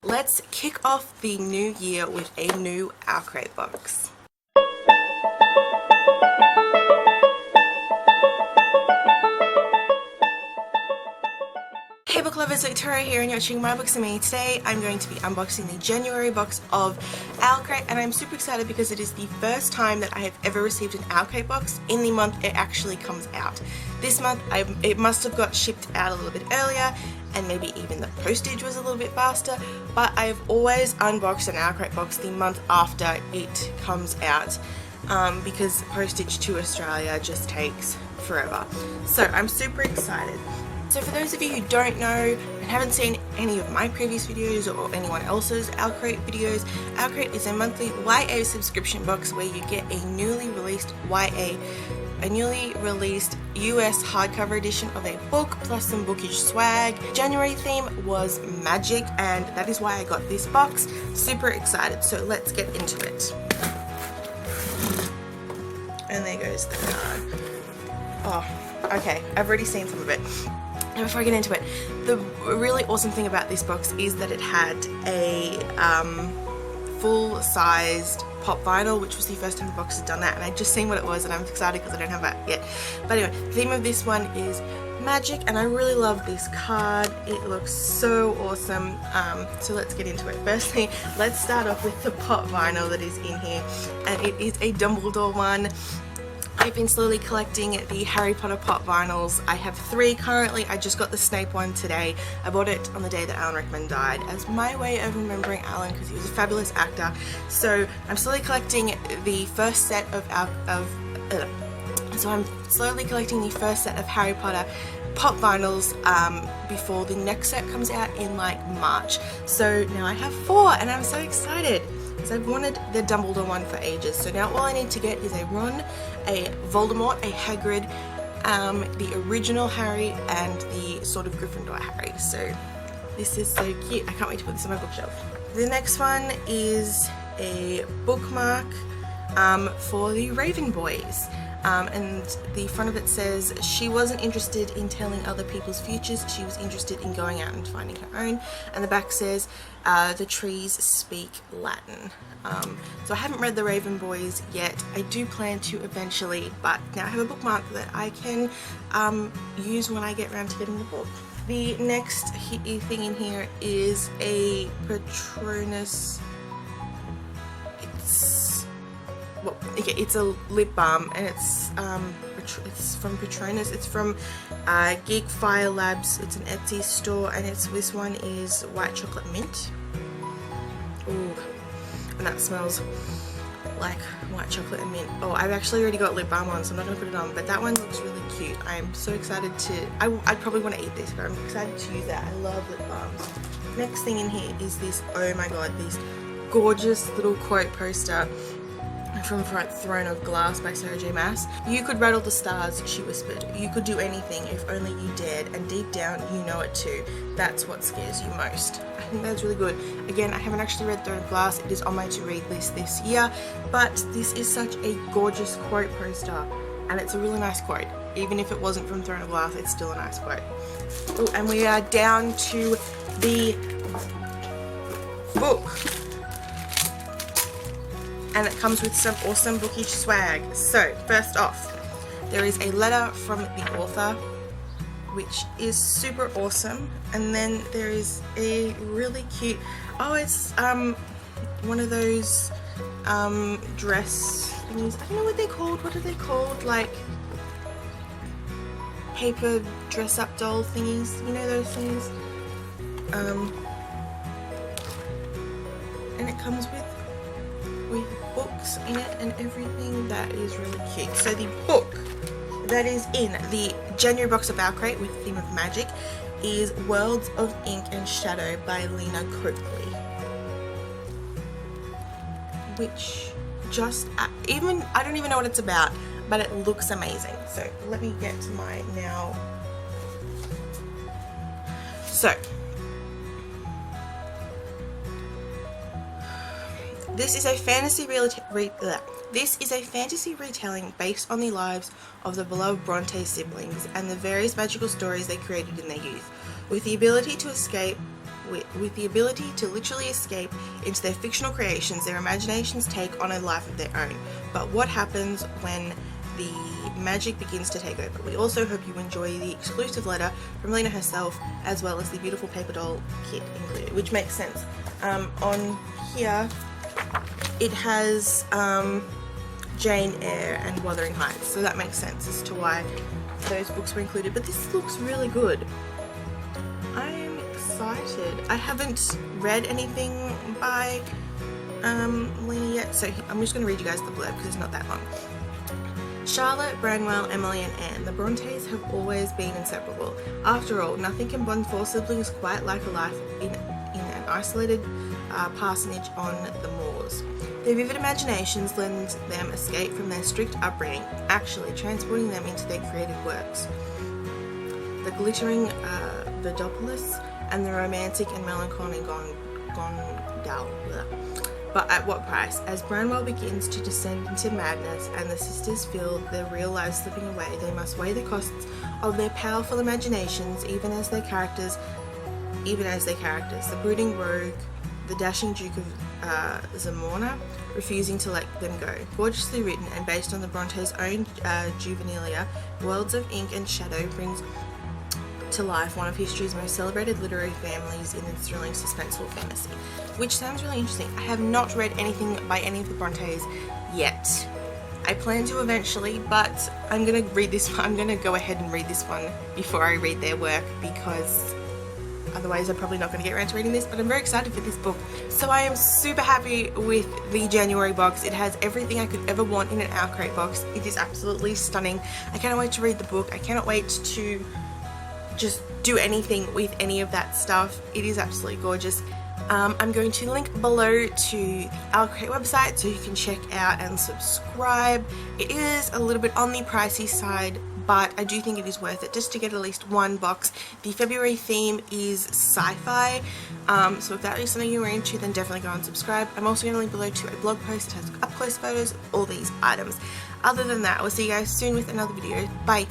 let's kick off the new year with a new Owlcrate box. Hey book lovers, Victoria here and you're watching My Books and Me. Today I'm going to be unboxing the January box of Owlcrate, and I'm super excited because it is the first time that I have ever received an Owlcrate box in the month it actually comes out. This month it must have got shipped out a little bit earlier, and maybe even the postage was a little bit faster, but I've always unboxed an Owlcrate box the month after it comes out because postage to Australia just takes forever. So I'm super excited. So for those of you who don't know and haven't seen any of my previous videos or anyone else's Owlcrate videos, Owlcrate is a monthly YA subscription box where you get a newly released US hardcover edition of a book plus some bookish swag. January theme was magic, and that is why I got this box. Super excited, so let's get into it. And there goes the card. Oh, okay, I've already seen some of it. And before I get into it, the really awesome thing about this box is that it had a full-sized pop vinyl, which was the first time the box has done that, and I'd just seen what it was and I'm excited because I don't have that yet. But anyway, the theme of this one is magic, and I really love this card. It looks so awesome. So let's get into it. Firstly, let's start off with the pop vinyl that is in here, and it is a Dumbledore one. I've been slowly collecting the Harry Potter pop vinyls. I have 3 currently. I just got the Snape one today. I bought it on the day that Alan Rickman died as my way of remembering Alan because he was a fabulous actor. So I'm slowly collecting the first set of Harry Potter pop vinyls before the next set comes out in like March. So now I have 4 and I'm so excited. So I've wanted the Dumbledore one for ages. So now all I need to get is a Ron, a Voldemort, a Hagrid, the original Harry, and the sort of Gryffindor Harry. So this is so cute. I can't wait to put this on my bookshelf. The next one is a bookmark for the Raven Boys. And the front of it says, she wasn't interested in telling other people's futures, she was interested in going out and finding her own. And the back says, the trees speak Latin. So I haven't read the Raven Boys yet. I do plan to eventually, but now I have a bookmark that I can use when I get around to getting the book. The next thing in here is a Patronus. It's a lip balm, and it's from Patronus. It's from Geek Fire Labs. It's an Etsy store, and this one is white chocolate mint. Ooh, and that smells like white chocolate and mint. Oh, I've actually already got lip balm on, so I'm not gonna put it on, but that one looks really cute. I'm so excited to. I'd probably want to eat this, but I'm excited to use that. I love lip balms. Next thing in here is this. Oh my god, this gorgeous little quote poster from Throne of Glass by Sarah J. Maas. You could rattle the stars, she whispered. You could do anything if only you dared, and deep down you know it too. That's what scares you most. I think that's really good. Again, I haven't actually read Throne of Glass. It is on my to-read list this year, but this is such a gorgeous quote poster, and it's a really nice quote. Even if it wasn't from Throne of Glass, it's still a nice quote. Oh, and we are down to the book. And it comes with some awesome bookish swag. So first off, there is a letter from the author, which is super awesome, and then there is a really cute, it's one of those dress thingies. I don't know what they're called. What are they called? Like paper dress up doll thingies, you know those things. And it comes with books in it and everything. That is really cute. So the book that is in the January box of Owlcrate with the theme of magic is Worlds of Ink and Shadow by Lena Coakley, which I don't even know what it's about, but it looks amazing. So let me get to mine now. So this is a fantasy retelling based on the lives of the beloved Bronte siblings and the various magical stories they created in their youth. With the ability to escape with the ability to literally escape into their fictional creations. Their imaginations take on a life of their own. But what happens when the magic begins to take over? We also hope you enjoy the exclusive letter from Lena herself, as well as the beautiful paper doll kit included, which makes sense. On here it has Jane Eyre and Wuthering Heights, so that makes sense as to why those books were included. But this looks really good. I'm excited. I haven't read anything by Lena yet, so I'm just going to read you guys the blurb because it's not that long. Charlotte, Branwell, Emily and Anne, the Brontes have always been inseparable. After all, nothing can bond four siblings quite like a life in an isolated parsonage on the moors. Their vivid imaginations lend them escape from their strict upbringing, actually transporting them into their creative works. The glittering Vidopolis and the romantic and melancholy Gondal. But at what price? As Branwell begins to descend into madness and the sisters feel their real lives slipping away, they must weigh the costs of their powerful imaginations, even as their characters. The brooding rogue, the dashing Duke of Zamorna, refusing to let them go. Gorgeously written and based on the Brontes' own juvenilia, Worlds of Ink and Shadow brings to life one of history's most celebrated literary families in its thrilling suspenseful fantasy, which sounds really interesting. I have not read anything by any of the Brontes yet. I plan to eventually, but I'm gonna read this one. I'm gonna go ahead and read this one before I read their work, because otherwise I'm probably not going to get around to reading this. But I'm very excited for this book. So I am super happy with the January box. It has everything I could ever want in an Owlcrate box. It is absolutely stunning. I cannot wait to read the book. I cannot wait to just do anything with any of that stuff. It is absolutely gorgeous. I'm going to link below to the Owlcrate website so you can check out and subscribe. It is a little bit on the pricey side, but I do think it is worth it just to get at least one box. The February theme is sci-fi, so if that is something you're into, then definitely go and subscribe. I'm also going to link below to a blog post that has up close photos of all these items. Other than that, I will see you guys soon with another video. Bye!